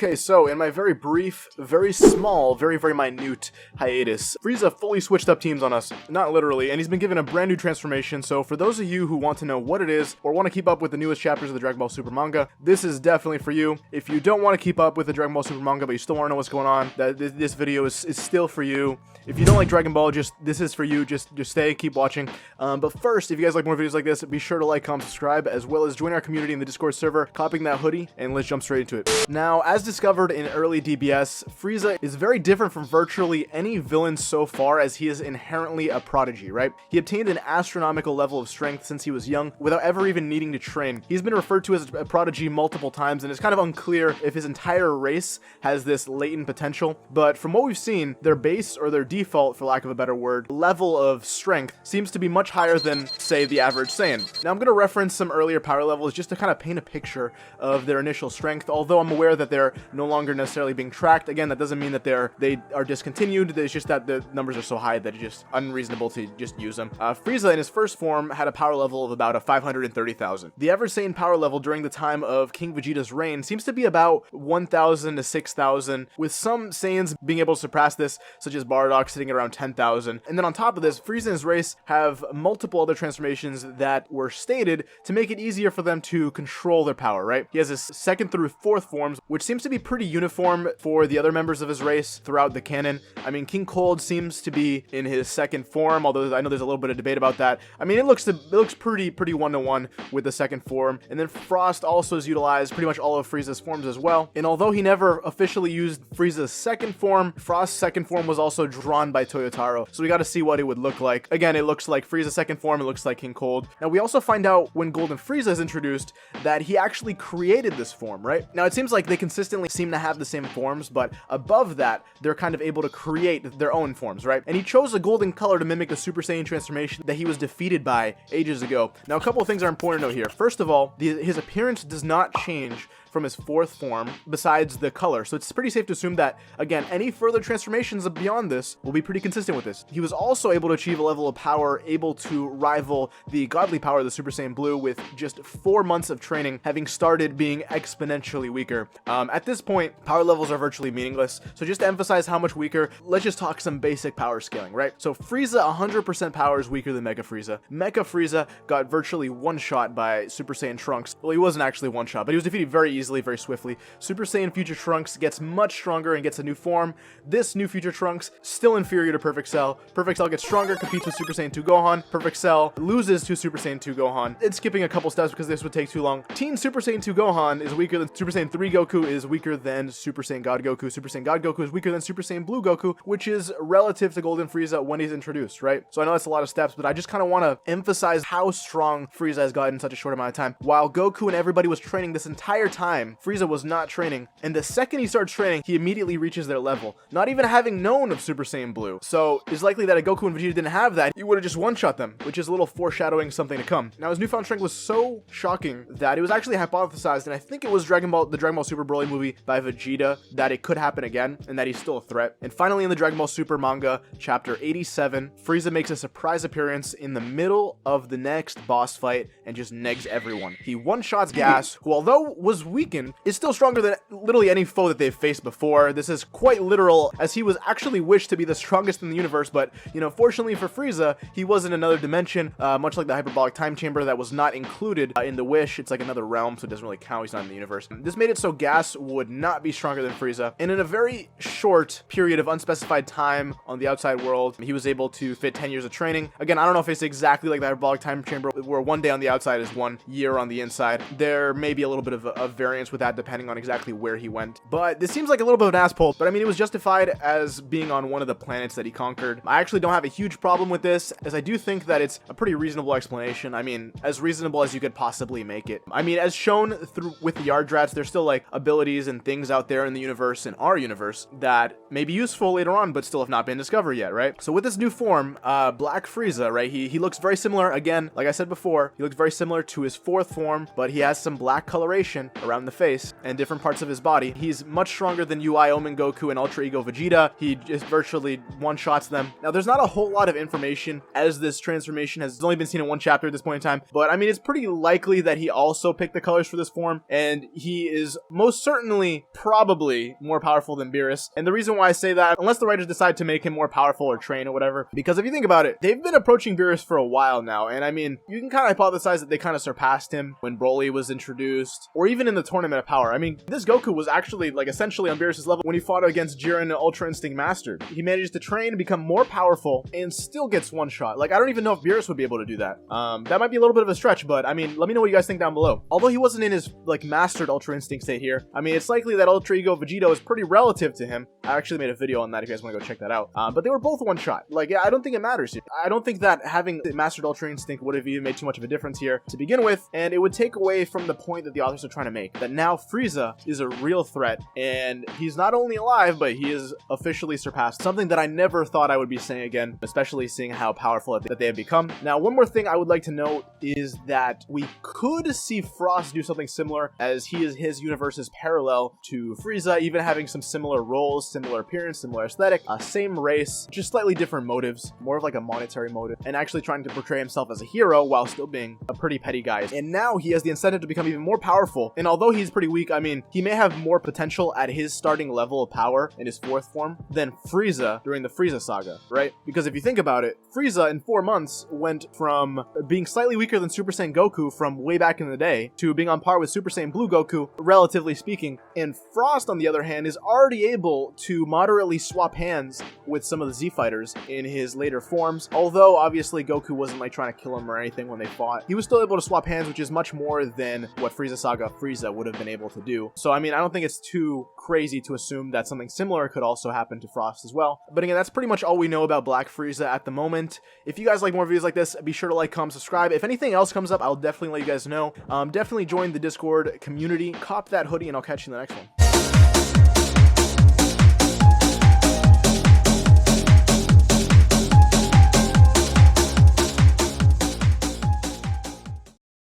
Okay, so in my very brief, very small, very minute hiatus, Frieza fully switched up teams on us, not literally, and he's been given a brand new transformation. So for those of you who want to know what it is, or want to keep up with the newest chapters of the Dragon Ball Super manga, this is definitely for you. If you don't want to keep up with the Dragon Ball Super manga, but you still want to know what's going on, this video is still for you. If you don't like Dragon Ball, this is for you. Just stay, keep watching. But first, if you guys like more videos like this, be sure to like, comment, subscribe, as well as join our community in the Discord server, copying that hoodie, and let's jump straight into it. Now, as discovered in early DBS, Frieza is very different from virtually any villain so far, as he is inherently a prodigy, right? He obtained an astronomical level of strength since he was young, without ever even needing to train. He's been referred to as a prodigy multiple times, and it's kind of unclear if his entire race has this latent potential, but from what we've seen, their base, or their default, for lack of a better word, level of strength seems to be much higher than, say, the average Saiyan. Now, I'm going to reference some earlier power levels just to kind of paint a picture of their initial strength, although I'm aware that they're no longer necessarily being tracked. Again, that doesn't mean that they are discontinued. It's just that the numbers are so high that it's just unreasonable to just use them. Frieza in his first form had a power level of about 530,000. The average Saiyan power level during the time of King Vegeta's reign seems to be about 1,000 to 6,000, with some Saiyans being able to surpass this, such as Bardock sitting at around 10,000. And then on top of this, Frieza and his race have multiple other transformations that were stated to make it easier for them to control their power, right? He has his second through fourth forms, which seems to be pretty uniform for the other members of his race throughout the canon. I mean, King Cold seems to be in his second form, although I know there's a little bit of debate about that. I mean, it looks pretty one-to-one with the second form. And then Frost also is utilized pretty much all of Frieza's forms as well. And although he never officially used Frieza's second form, Frost's second form was also drawn by Toyotaro. So we got to see what it would look like. Again, it looks like Frieza's second form, it looks like King Cold. Now, we also find out when Golden Frieza is introduced that he actually created this form, right? Now, it seems like they consistently seem to have the same forms, but above that, they're kind of able to create their own forms, right? And he chose a golden color to mimic the Super Saiyan transformation that he was defeated by ages ago. Now, a couple of things are important to note here. First of all, his appearance does not change from his fourth form besides the color, so it's pretty safe to assume that, again, any further transformations beyond this will be pretty consistent with this. He was also able to achieve a level of power able to rival the godly power of the Super Saiyan Blue with just 4 months of training, having started being exponentially weaker. At this point, power levels are virtually meaningless, so just to emphasize how much weaker, let's just talk some basic power scaling, right? So Frieza 100% power is weaker than Mega Frieza. Mega Frieza got virtually one-shot by Super Saiyan Trunks. Well, he wasn't actually one-shot, but he was defeated very easily, very swiftly. Super Saiyan Future Trunks gets much stronger and gets a new form. This new Future Trunks, still inferior to Perfect Cell. Perfect Cell gets stronger, competes with Super Saiyan 2 Gohan. Perfect Cell loses to Super Saiyan 2 Gohan. It's skipping a couple steps because this would take too long. Teen Super Saiyan 2 Gohan is weaker than Super Saiyan 3 Goku, is weaker than Super Saiyan God Goku. Super Saiyan God Goku is weaker than Super Saiyan Blue Goku, which is relative to Golden Frieza when he's introduced, right? So I know that's a lot of steps, but I just kind of want to emphasize how strong Frieza has gotten in such a short amount of time. While Goku and everybody was training this entire time, Frieza was not training, and the second he starts training, he immediately reaches their level, not even having known of Super Saiyan Blue. So it's likely that if Goku and Vegeta didn't have that, he would have just one-shot them, which is a little foreshadowing something to come. Now, his newfound strength was so shocking that it was actually hypothesized, and I think it was the Dragon Ball Super Broly movie by Vegeta, that it could happen again, and that he's still a threat. And finally, in the Dragon Ball Super manga, chapter 87, Frieza makes a surprise appearance in the middle of the next boss fight and just negs everyone. He one-shots Gas, who although was weakened, is still stronger than literally any foe that they've faced before. This is quite literal, as he was actually wished to be the strongest in the universe, but, you know, fortunately for Frieza, he was in another dimension, much like the hyperbolic time chamber that was not included in the wish. It's like another realm, so it doesn't really count. He's not in the universe. This made it so Gas would not be stronger than Frieza, and in a very short period of unspecified time on the outside world, he was able to fit 10 years of training. Again, I don't know if it's exactly like the hyperbolic time chamber, where 1 day on the outside is 1 year on the inside. There may be a little bit of a variance with that depending on exactly where he went, but this seems like a little bit of an asshole. But I mean, it was justified as being on one of the planets that he conquered. I actually don't have a huge problem with this, as I do think that it's a pretty reasonable explanation. I mean, as reasonable as you could possibly make it. I mean, as shown through with the Yardrats, there's still like abilities and things out there in the universe, in our universe, that may be useful later on, but still have not been discovered yet, right? So with this new form, Black Frieza, right, he looks very similar. Again, like I said before, he looks very similar to his fourth form, but he has some black coloration around around the face and different parts of his body. He's much stronger than UI Omen Goku and Ultra Ego Vegeta. He just virtually one-shots them. Now, there's not a whole lot of information, as this transformation has only been seen in one chapter at this point in time, but I mean, it's pretty likely that he also picked the colors for this form, and he is most certainly probably more powerful than Beerus. And the reason why I say that, unless the writers decide to make him more powerful or train or whatever, because if you think about it, they've been approaching Beerus for a while now, and I mean, you can kind of hypothesize that they kind of surpassed him when Broly was introduced, or even in the Tournament of Power. I mean, this Goku was actually like essentially on Beerus' level when he fought against Jiren and Ultra Instinct Mastered. He managed to train and become more powerful and still gets one shot. Like, I don't even know if Beerus would be able to do that. That might be a little bit of a stretch, but I mean, let me know what you guys think down below. Although he wasn't in his like mastered Ultra Instinct state here, I mean, it's likely that Ultra Ego Vegeta is pretty relative to him. I actually made a video on that if you guys want to go check that out. But they were both one shot. Like, yeah, I don't think it matters here. I don't think that having mastered Ultra Instinct would have even made too much of a difference here to begin with, and it would take away from the point that the authors are trying to make, that now Frieza is a real threat, and he's not only alive, but he is officially surpassed. Something that I never thought I would be saying again, especially seeing how powerful that they have become. Now, one more thing I would like to note is that we could see Frost do something similar, as his universe is parallel to Frieza, even having some similar roles, similar appearance, similar aesthetic, same race, just slightly different motives, more of like a monetary motive, and actually trying to portray himself as a hero while still being a pretty petty guy. And now he has the incentive to become even more powerful, and although he's pretty weak, I mean, he may have more potential at his starting level of power in his fourth form than Frieza during the Frieza saga, right? Because if you think about it, Frieza in 4 months went from being slightly weaker than Super Saiyan Goku from way back in the day to being on par with Super Saiyan Blue Goku, relatively speaking. And Frost, on the other hand, is already able to moderately swap hands with some of the Z fighters in his later forms. Although obviously Goku wasn't like trying to kill him or anything when they fought, he was still able to swap hands, which is much more than what Frieza Saga Frieza would have been able to do. So I mean, I don't think it's too crazy to assume that something similar could also happen to Frost as well. But again, that's pretty much all we know about Black Frieza at the moment. If you guys like more videos like this, be sure to like, comment, subscribe. If anything else comes up, I'll definitely let you guys know. Definitely join the Discord community, cop that hoodie, and I'll catch you in the next one.